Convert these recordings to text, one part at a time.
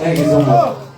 Thank you so much.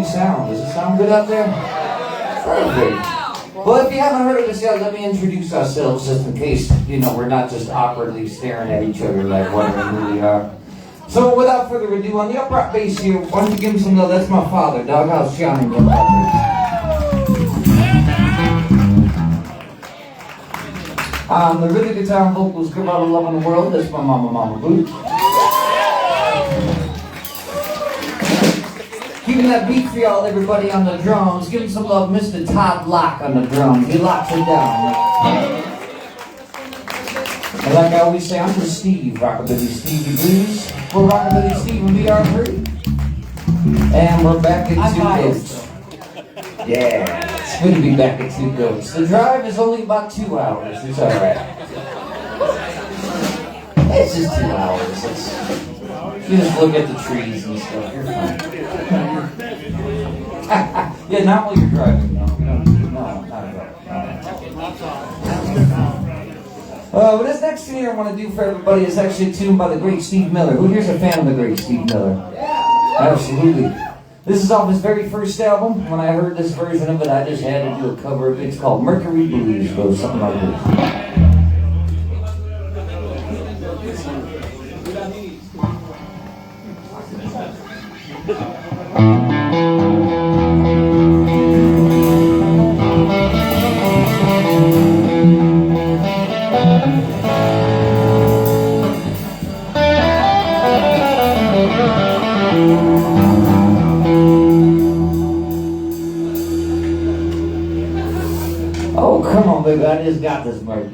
strange sound. Does it sound good out there? Perfect. Well, if you haven't heard of us yet, let me introduce ourselves just in case, we're not just awkwardly staring at each other like what we really are. So without further ado, on the upright bass here, why don't you give him some love? That's my father, Doghouse Johnny. The rhythm guitar and vocals give out a love in the world. That's my Mama Boo. Keeping that beat for y'all, everybody on the drums. Give him some love, Mr. Todd Locke on the drums. He locks it down. And like I always say, I'm just Steve, Rockabilly Stevie Blues. We're Rockabilly Steve and BR3. And we're back at Two Goats. Yeah, it's good to be back at Two Goats. The drive is only about 2 hours. It's alright. It's just 2 hours. You just look at the trees and stuff. You're fine. Yeah, not while you're driving, no. No, not at all. But this next tune I want to do for everybody is actually a tune by the great Steve Miller. Who here's a fan of the great Steve Miller? Yeah. Absolutely. This is off his very first album. When I heard this version of it, I just had to do a cover of it. It's called Mercury Blues. Goes something like this. Oh, come on, baby, I just got this, Marty.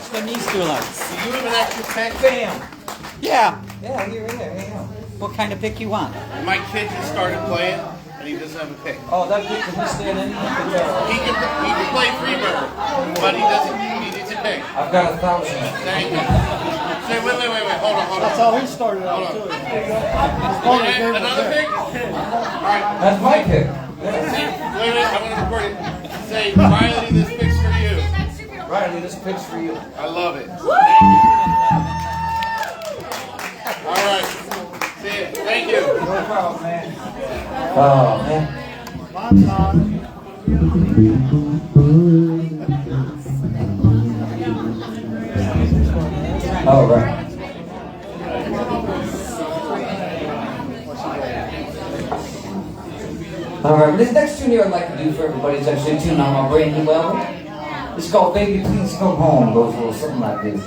Watch them Easter lights. Do you have an extra pick? Bam. Yeah. Yeah, here. What kind of pick you want? My kid just started playing, and he doesn't have a pick. Oh, that pick can stand any. He can play Freebird, but he doesn't. He needs a pick. I've got 1,000. Thank you. Say, wait. Hold on. That's how he started out too. Another pick? All right. That's my pick. Wait, I'm going to record it. Say, Riley, this pick's for you. Riley, this pick's for you. I love it. All right. See you. Thank you. No problem, man. Oh, man. All right. All right, this next tune here I'd like to do for everybody is actually a tune on my brand new album. It's called Baby Please Come Home. It goes a little something like this.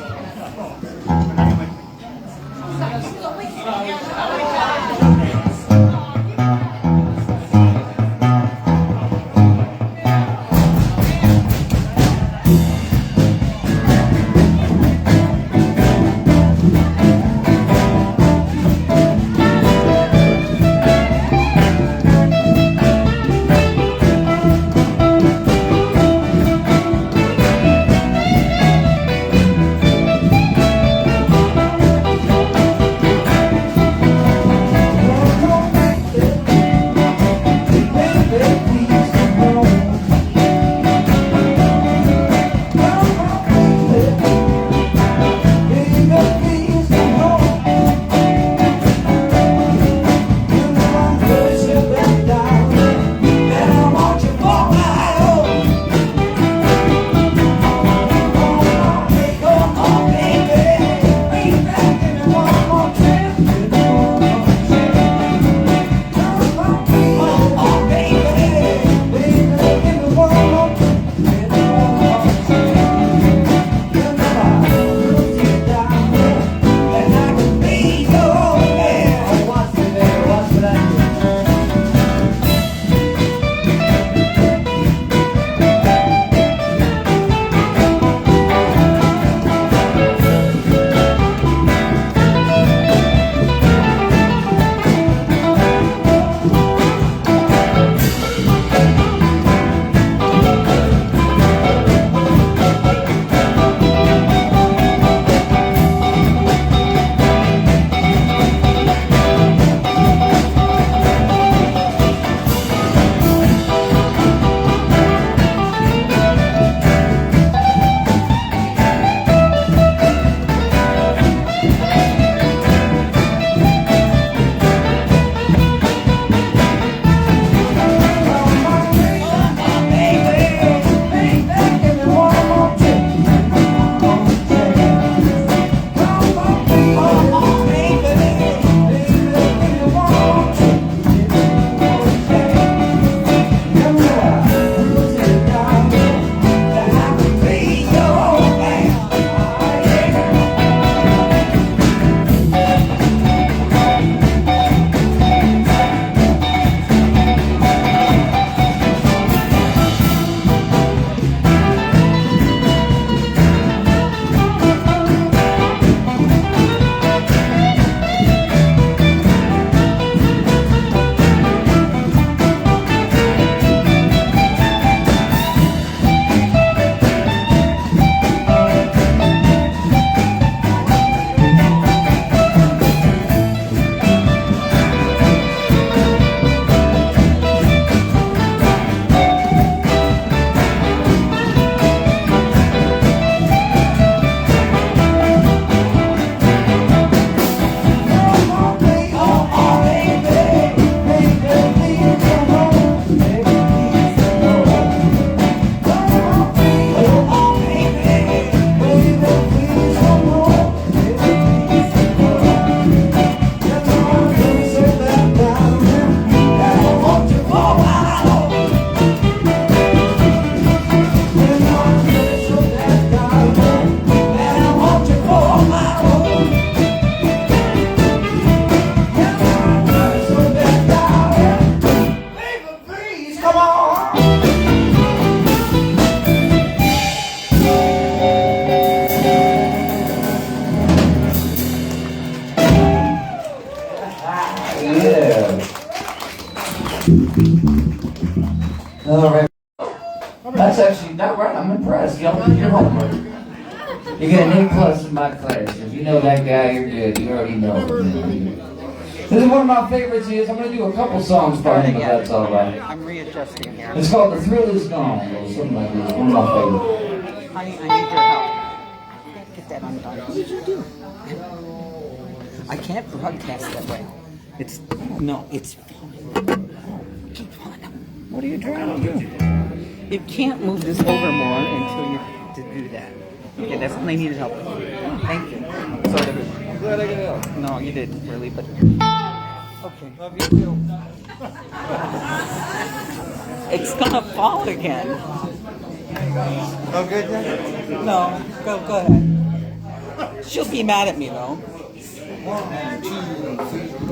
right. I'm impressed. Y'all did your homework. You get an A+ in my class. If you know that guy, you're good. You already know him. This is one of my favorites. I'm going to do a couple songs for him, if that's all right. I'm readjusting here. It's called The Thrill Is Gone, or something like that. One of my favorites. Honey, I need your help. Get that undone. What did you do? I can't broadcast that way. It's fine. Keep on. What are you trying to do? You can't move this over more until you do that. Okay, that's what I needed help with. Thank you. Sort of. I'm glad I could help. No, you didn't really, but okay. Love you too. It's gonna fall again. Oh, good. No, go ahead. She'll be mad at me though. 1, 2, 3.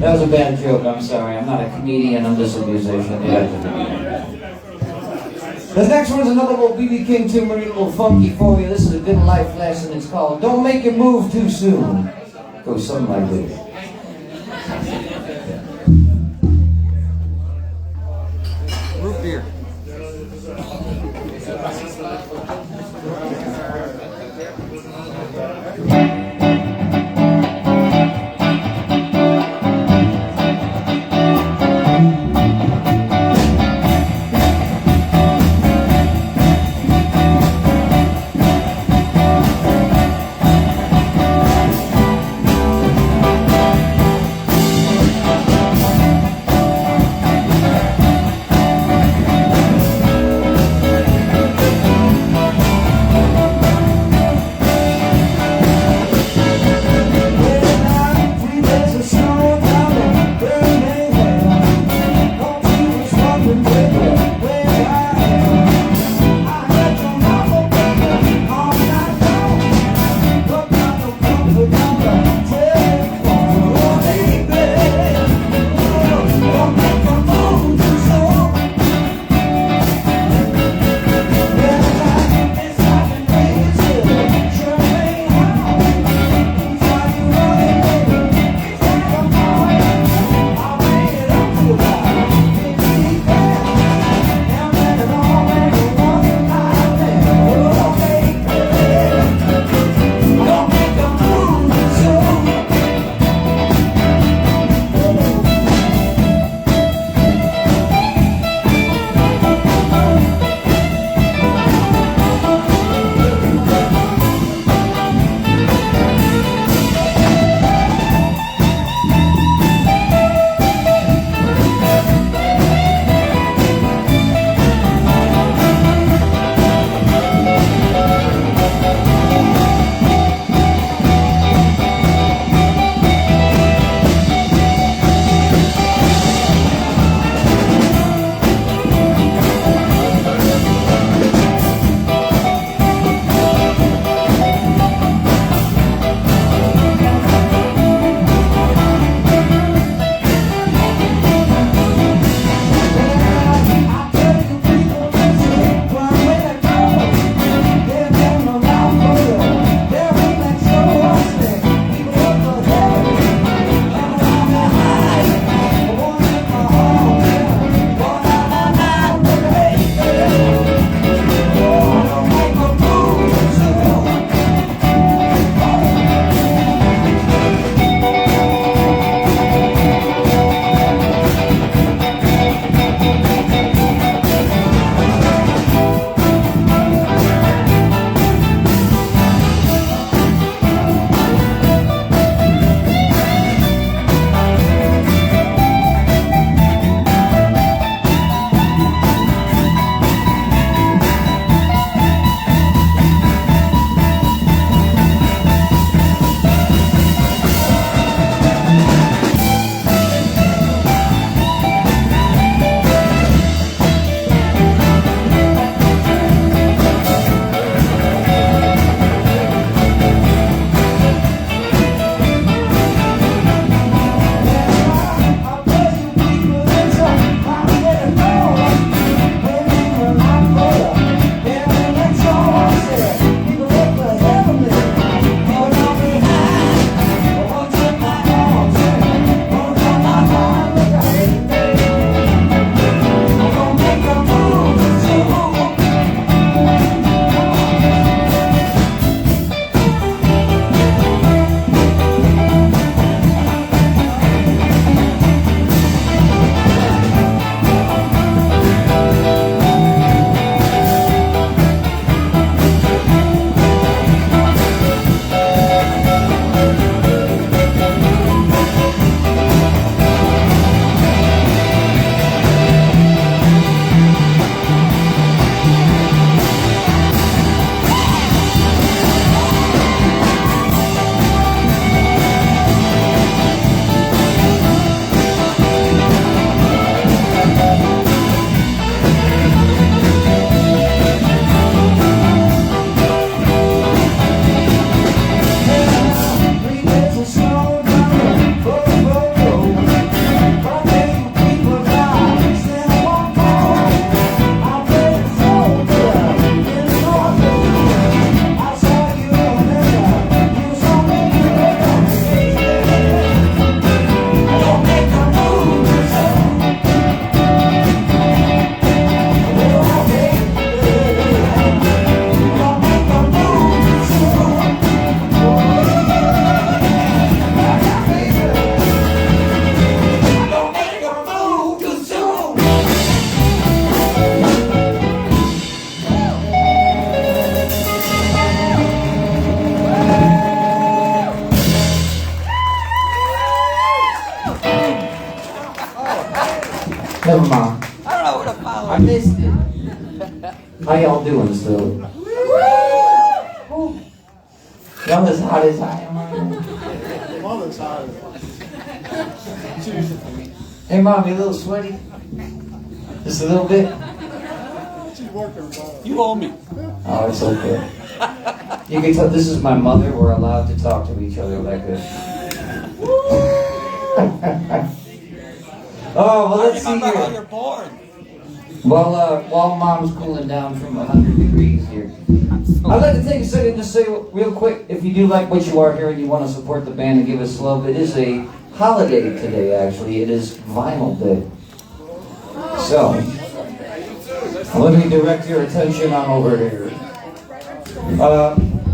That was a bad joke, I'm sorry. I'm not a comedian, I'm just a musician. Yeah. This next one's another little BB King tune, a little funky for you. This is a good life lesson. It's called Don't Make It Move Too Soon. Goes something like this. Root beer. Never mind. I don't know where to follow. I missed it. How y'all doing still? Y'all as hot as I am right now. Mother's hot. Hey, Mom, you a little sweaty? Just a little bit? She's working, bro. You owe me. Oh, it's okay. You can tell this is my mother. We're allowed to talk to each other like this. Oh, well, let's see I remember how here. you're born. While Mom's cooling down from 100 degrees here. I'd like to take a second to say real quick, if you do like what you are here and you want to support the band and give us love, it is a holiday today, actually. It is Vinyl Day. So, let me direct your attention on over here.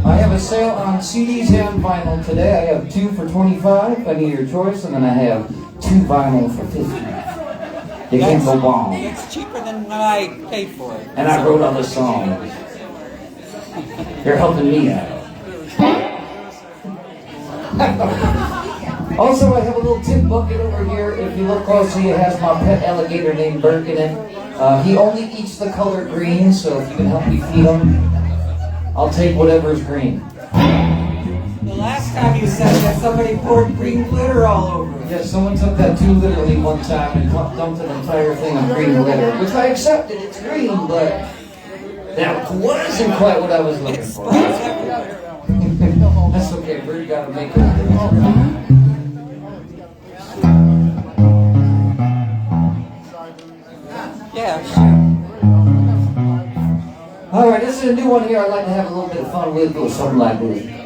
I have a sale on CDs and vinyl today. I have 2 for $25, I need your choice, and then I have 2 vinyl for $50. You can't go wrong. It's cheaper than what I paid for it. And I wrote all the songs. You're helping me out. Also, I have a little tip bucket over here. If you look closely, it has my pet alligator named Burke in it. He only eats the color green, so if you can help me feed him, I'll take whatever's green. The last time you said that, somebody poured green glitter all over it. Yeah, someone took that too literally one time and dumped an entire thing of green glitter, which I accepted. It's green, but that wasn't quite what I was looking for. That's okay, Bird got to make it. Yeah, sure. All right, this is a new one here. I'd like to have a little bit of fun with, or something like this.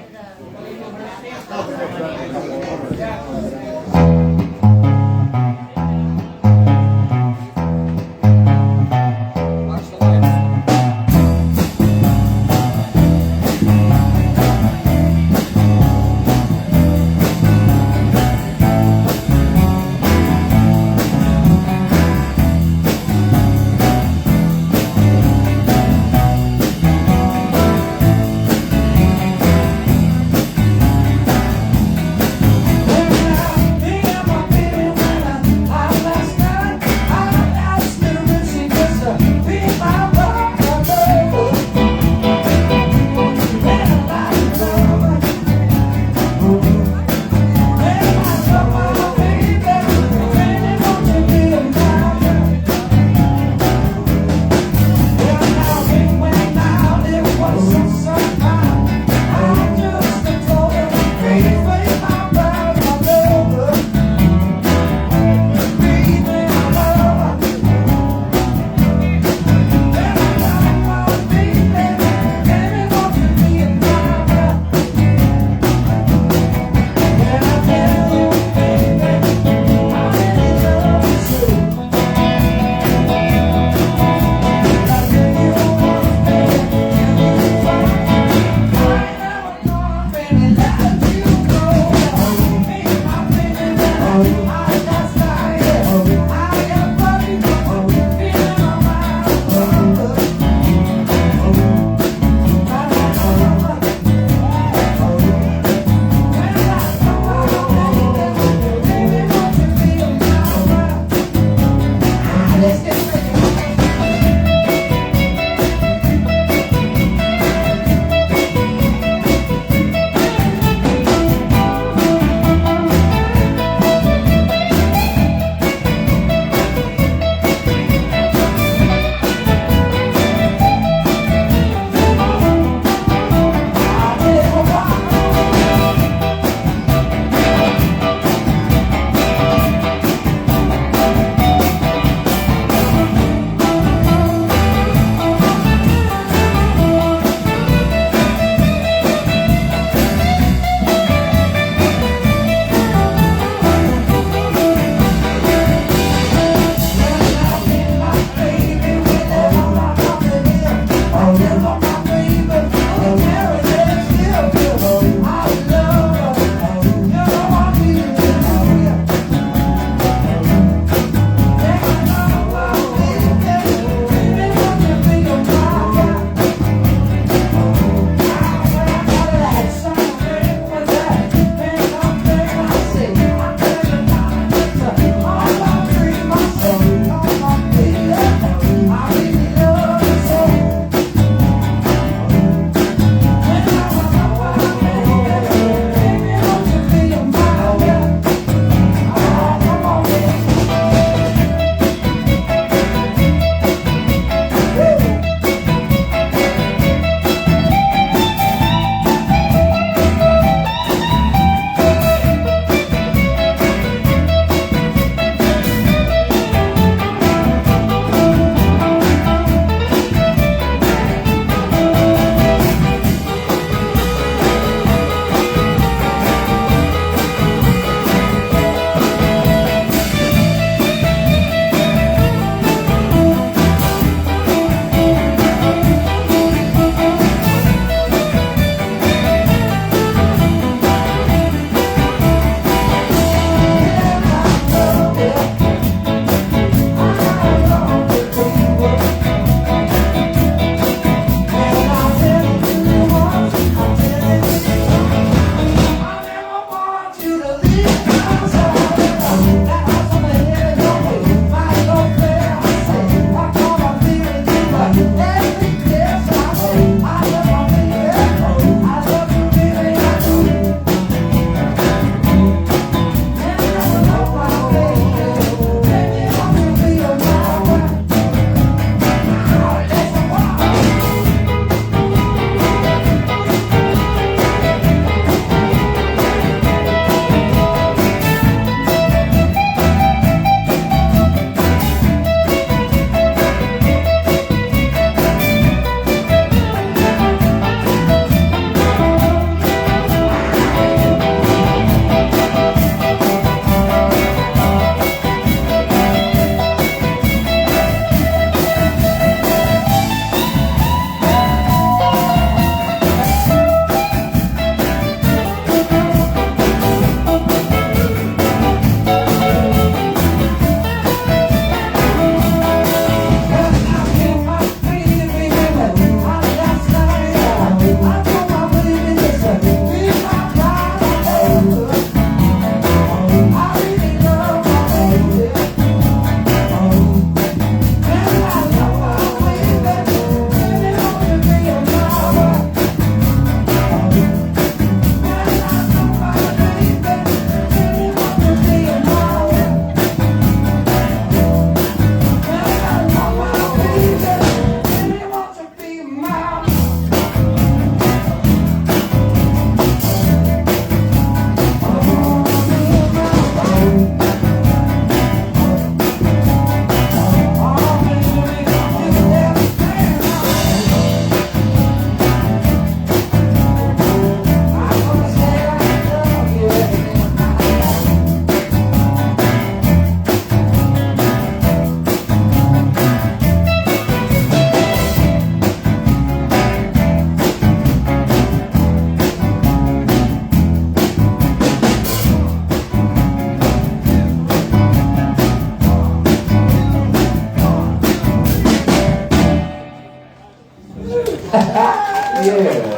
Yeah.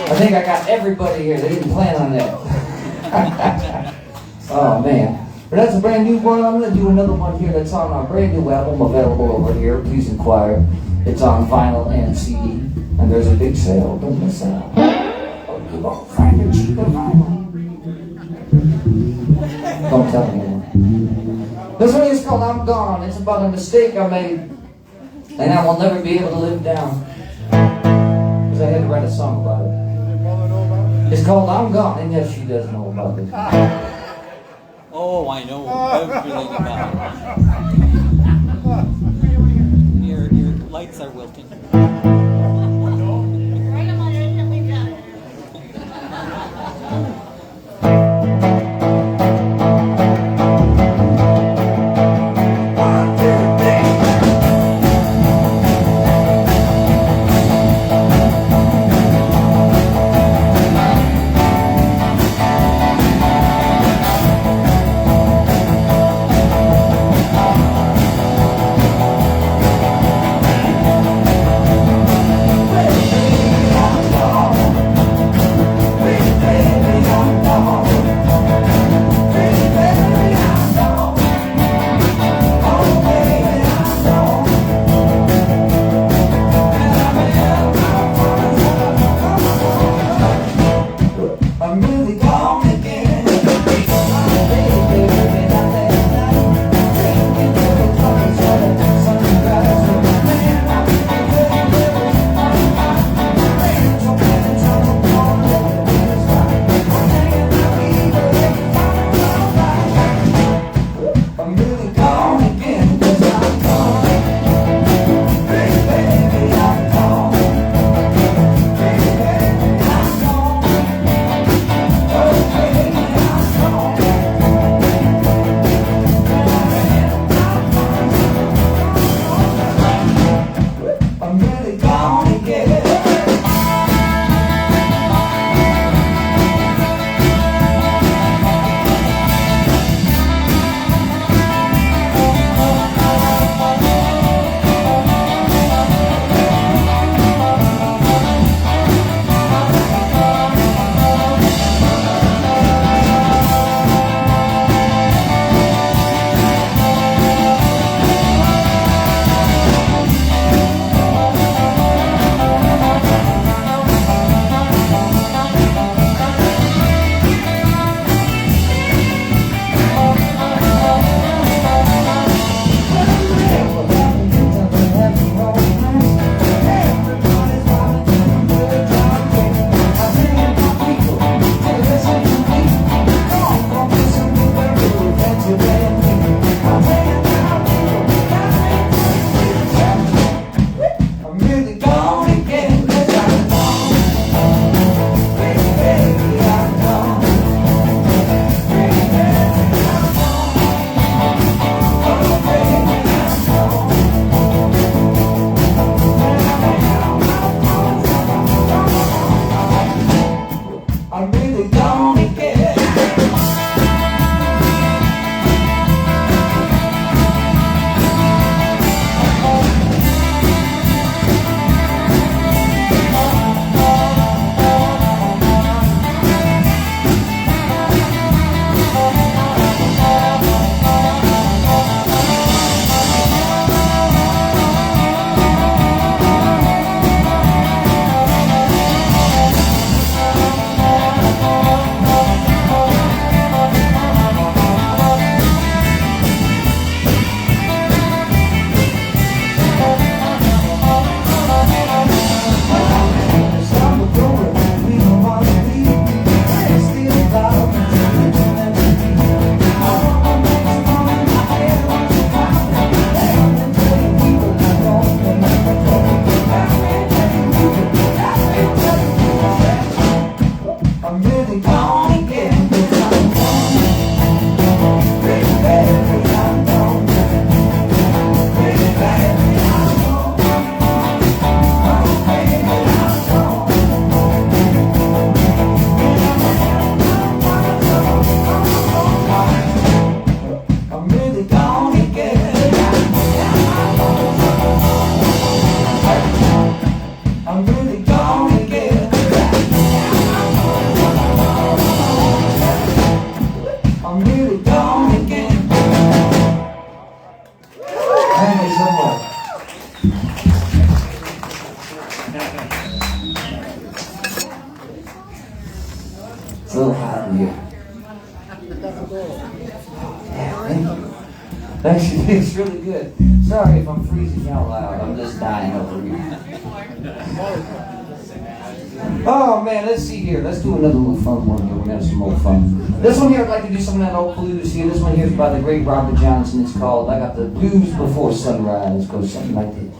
I think I got everybody here. They didn't plan on that. Oh, man. But that's a brand new one. I'm going to do another one here that's on our brand new album available over here. Please inquire. It's on vinyl and CD. And there's a big sale. Don't miss out. Oh, you won't find a cheaper vinyl. Don't tell anyone. This one is called I'm Gone. It's about a mistake I made. And I will never be able to live down. Because I had to write a song about it. It's called I'm Gone. And yes, she does know about it. Oh, I know everything about it. Your lights are wilting. Actually, it's really good. Sorry if I'm freezing out loud. I'm just dying over here. Oh man, let's see here. Let's do another little fun one here. We're gonna have some more fun. This one here, I'd like to do some of that old blues here. This one here is by the great Robert Johnson. It's called "I Got the Blues Before Sunrise." It goes something like this.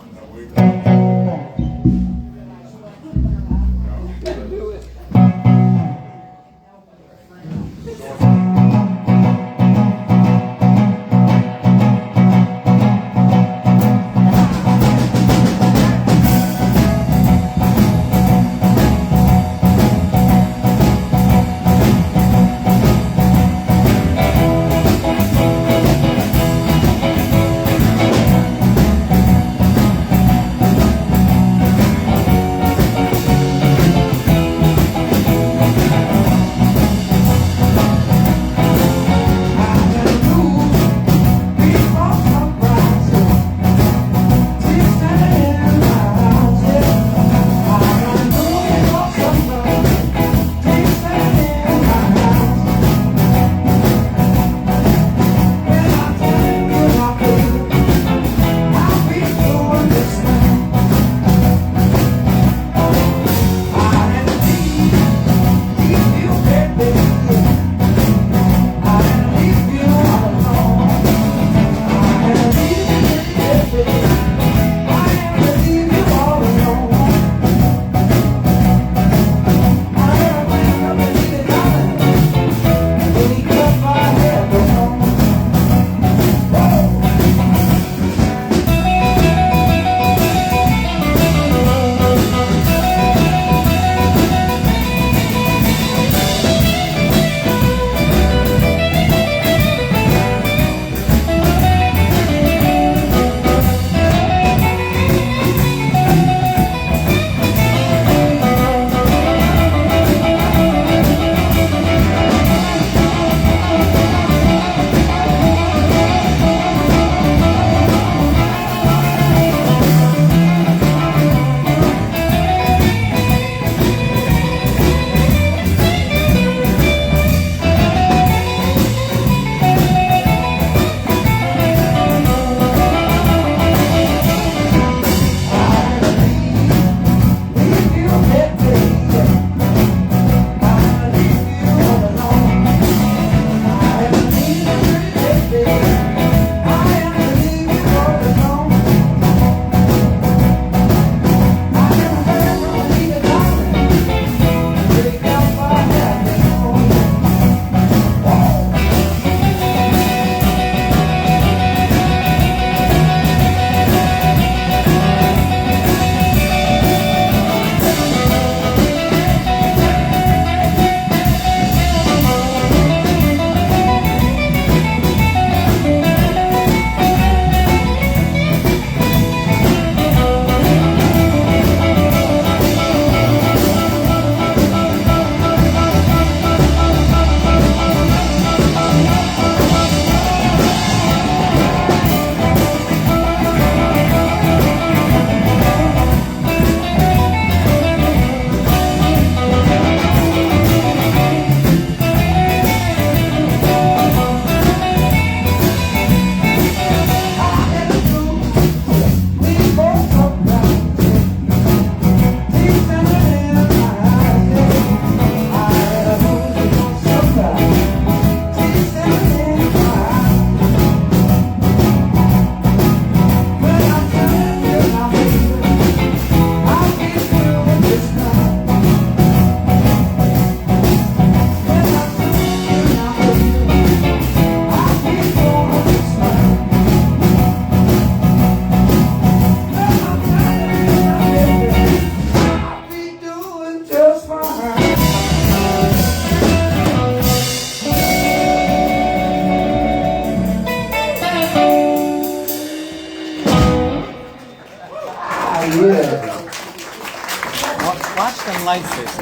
Watch them lights this.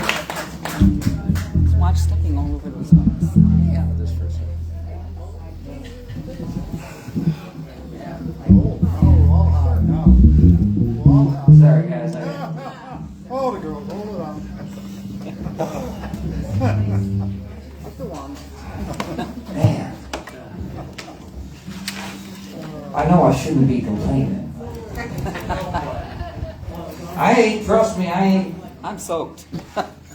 Watch stepping all over those lights. Yeah, just for a second. Sorry, guys. Hold it, girls. Hold it on. Go on. Man. I know I shouldn't be complaining. I ain't, trust me, I ain't. I'm soaked.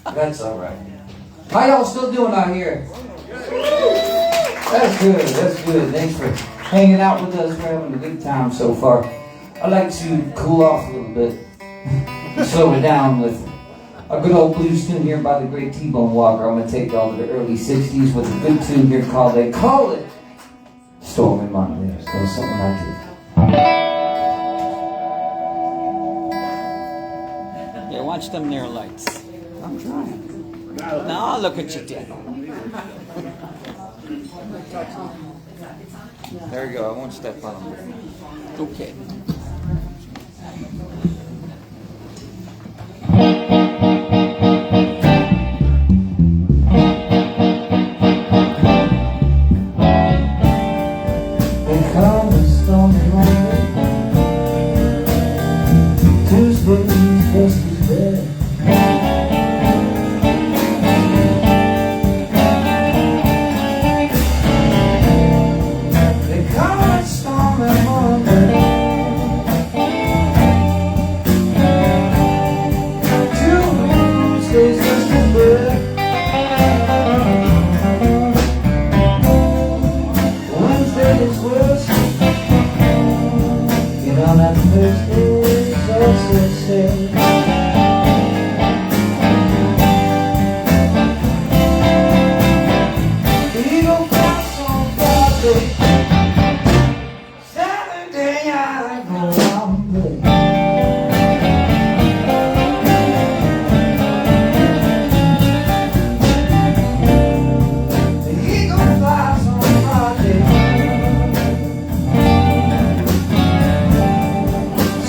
That's alright. How y'all still doing out here? That's good, that's good. Thanks for hanging out with us. We're having a good time so far. I'd like to cool off a little bit. Slow it down with a good old blues tune here by the great T-Bone Walker. I'm going to take y'all to the early 60s with a good tune here called, they call it Storm in Monterey. It goes something like this. Yeah, watch them near lights. I'm trying. Now look at you, Dad. There you go. I won't step on them. Okay. They come and storm in Monterey. Tuesdays, just as bad.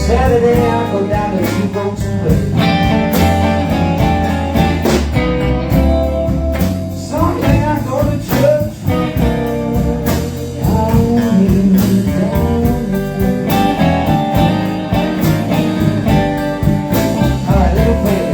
Saturday I go down to Two Boats and play. Sunday I go to church. I don't need to go. Alright, let me play it.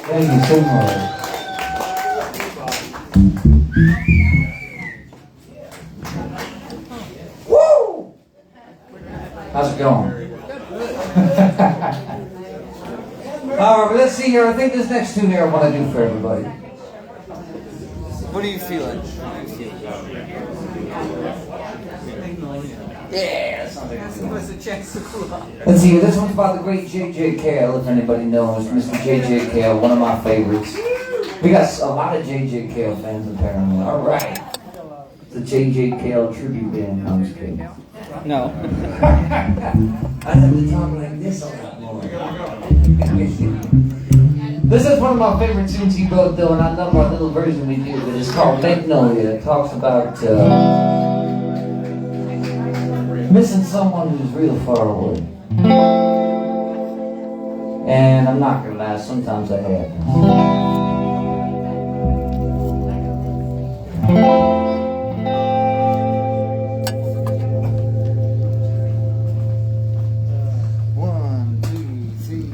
Thank you so much. Woo! How's it going? All right, let's see here. I think this next tune here I want to do for everybody. What are you feeling? Yeah, that sounds like a Give us a chance to cool off. Let's see, this one's about the great J.J. Cale, if anybody knows. Mr. J.J. Cale, one of my favorites. We got a lot of J.J. Cale fans, apparently. All right. The J.J. Cale tribute band. No, I'm just kidding. No. I have to talk like this a lot more. This is one of my favorite tunes he wrote, though, and I love our little version we do, but it's called Magnolia. It talks about missing someone who's real far away. And I'm not gonna lie, sometimes I have. One, two, three.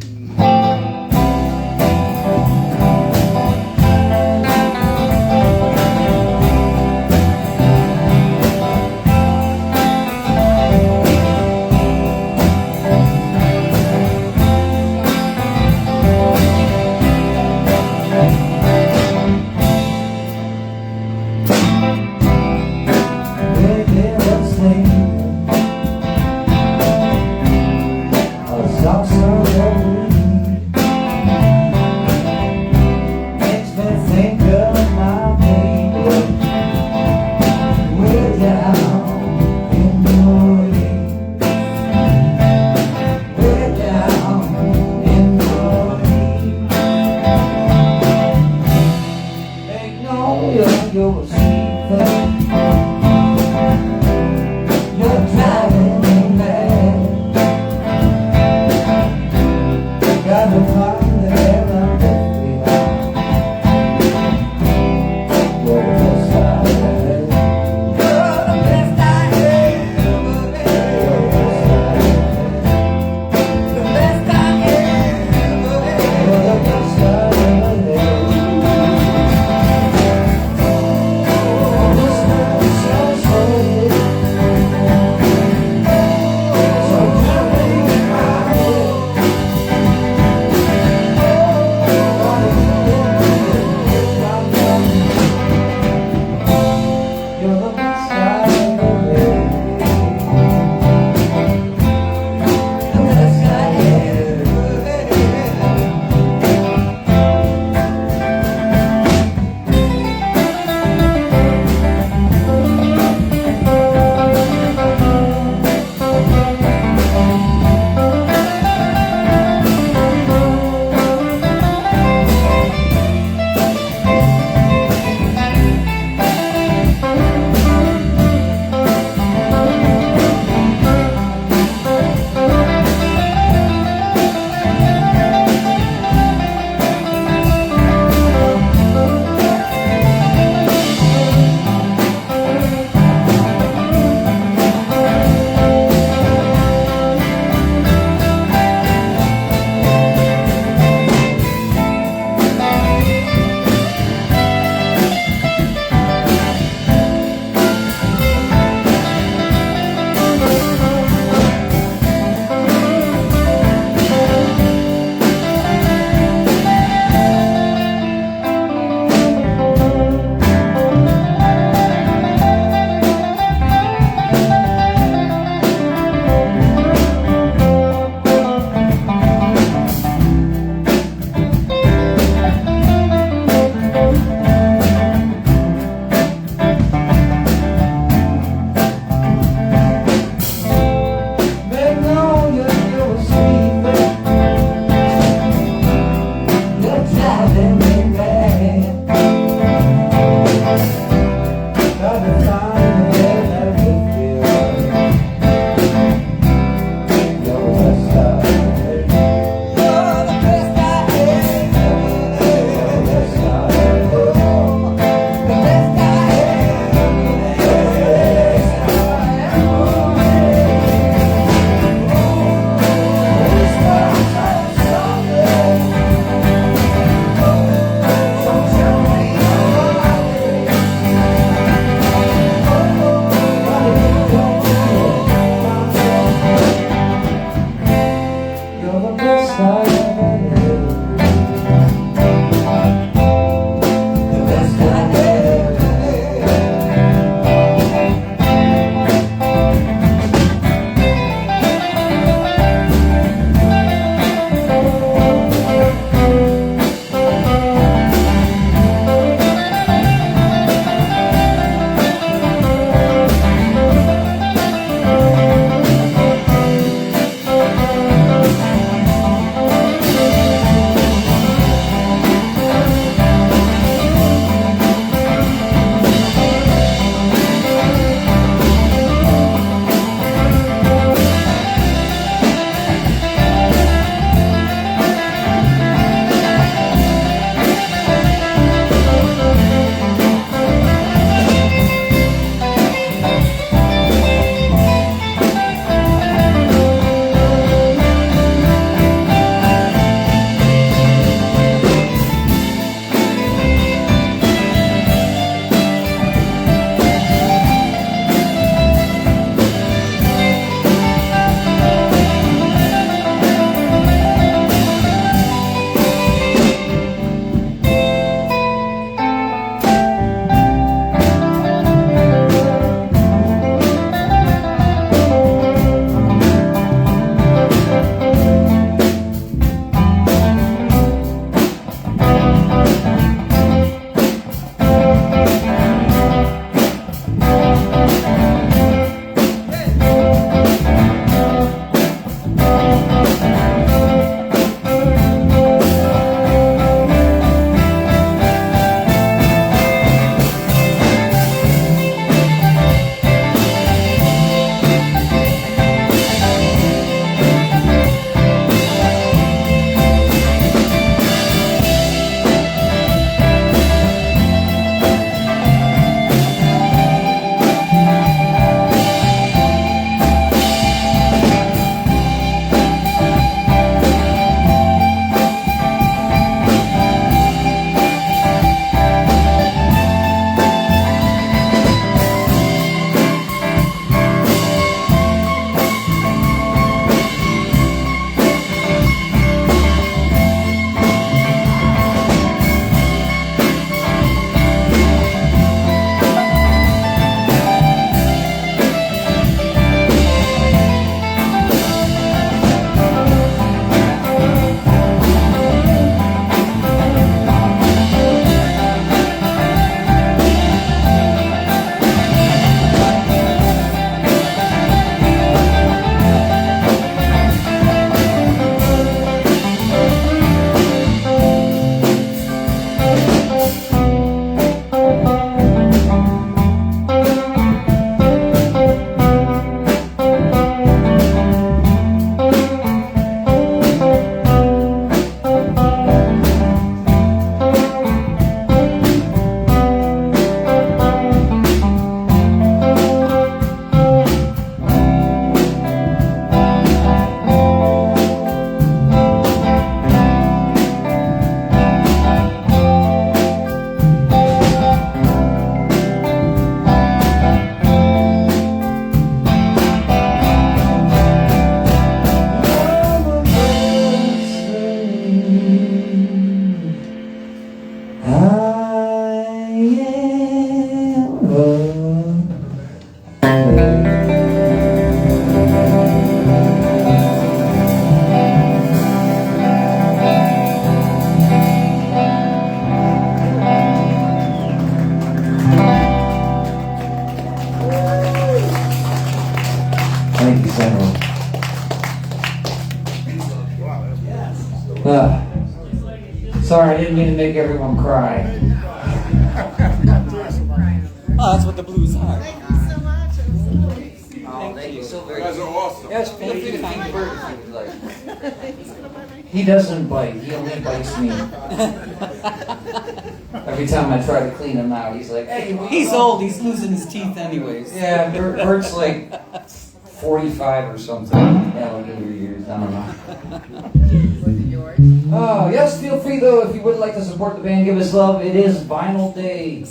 Sorry, I didn't mean to make everyone cry. Oh, that's what the blues are. Thank you so much. Oh, thank you so very You guys are awesome. Yes, feel free to feed birds if you would like. He doesn't bite. He only bites me. Every time I try to clean him out, he's like, "Hey, He's old. He's losing his teeth anyways. Yeah, Bert's like 45 or something. Yeah, like in your years. I don't know. Oh, yes, feel free though if you would like to support the band, give us love. It is Vinyl Day.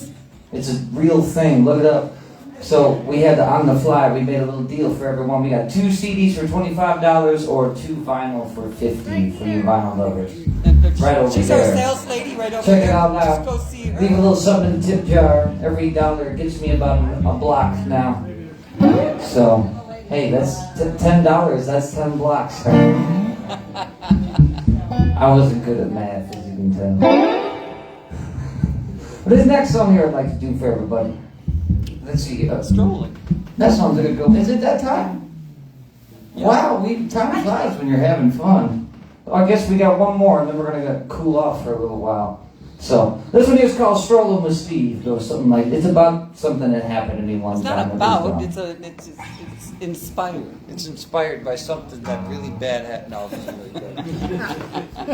It's a real thing. Look it up. So we had on the fly. We made a little deal for everyone. We got 2 CDs for $25 or 2 vinyl for $50 for you vinyl lovers. Right over She's there. our sales lady right over Check there. it out now. Just go see her. Leave a little something in the tip jar. Every dollar gets me about a block now. So, hey, that's $10. That's 10 blocks. I wasn't good at math, as you can tell. But this next song here I'd like to do for everybody. Let's see. Strolling. That song's a good go. Is it that time? Yeah. Wow, time flies when you're having fun. I guess we got one more, and then we're gonna cool off for a little while. So this one is called "Strolling with Steve." Or something like it's about something that happened to me one It's time. not about. It's inspired. It's inspired by something that really bad happened. No, this is really good.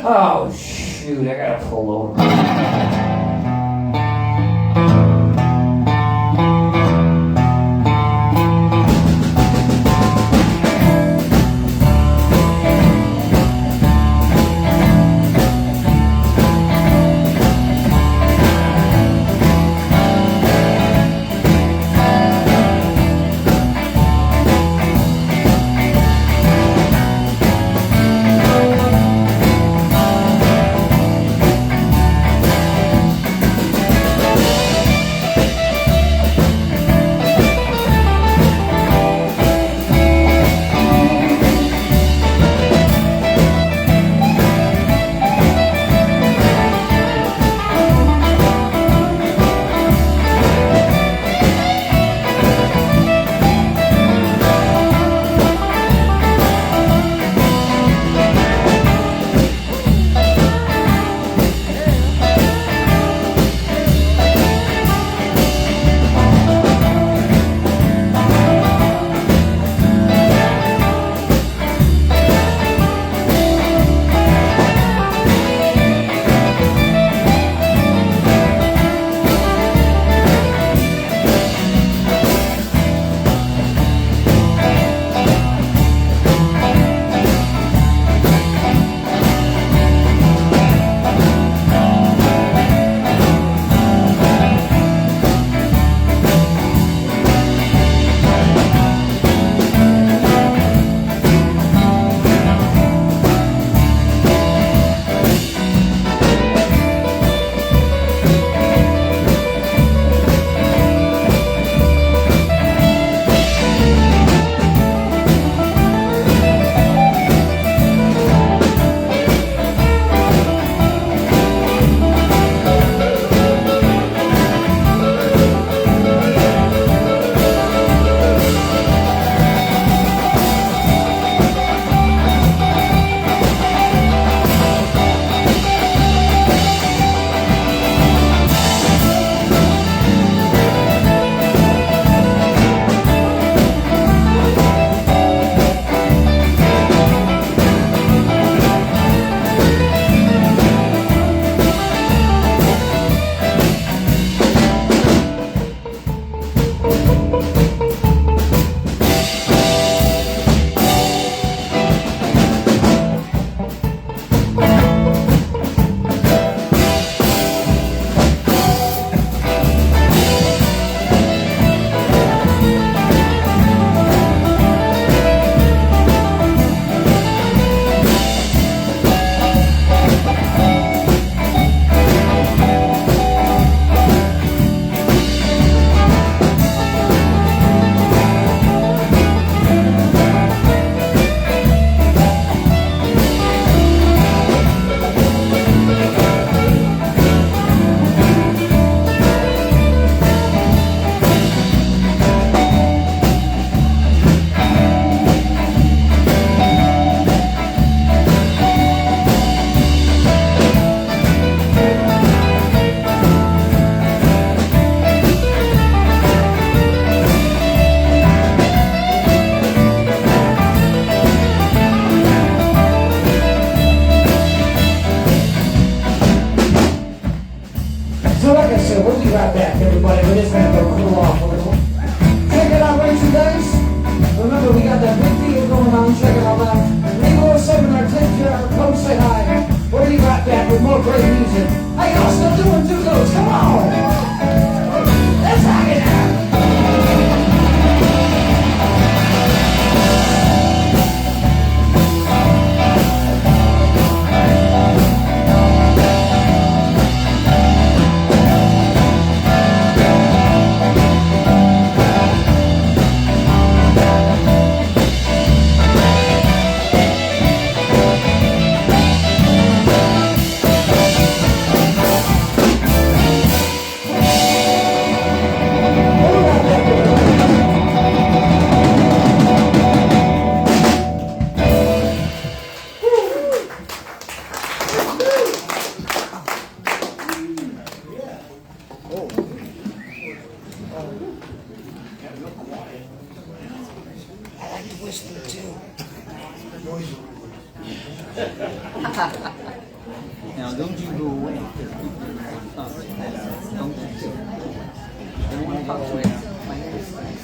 Oh shoot! I gotta pull over. said, we'll be right back, everybody. We're just gonna go cool off a little. Check it out, Rachel Days. Remember, we got that big deal going on. Check it all out. Legal 7, our 10th year, our coach say hi. We'll be right back with more great music. How y'all still doing, two goes? Come on. Let's rock it out. Now, don't you go away. Don't you do. I don't want to talk to you. My name is Stevie.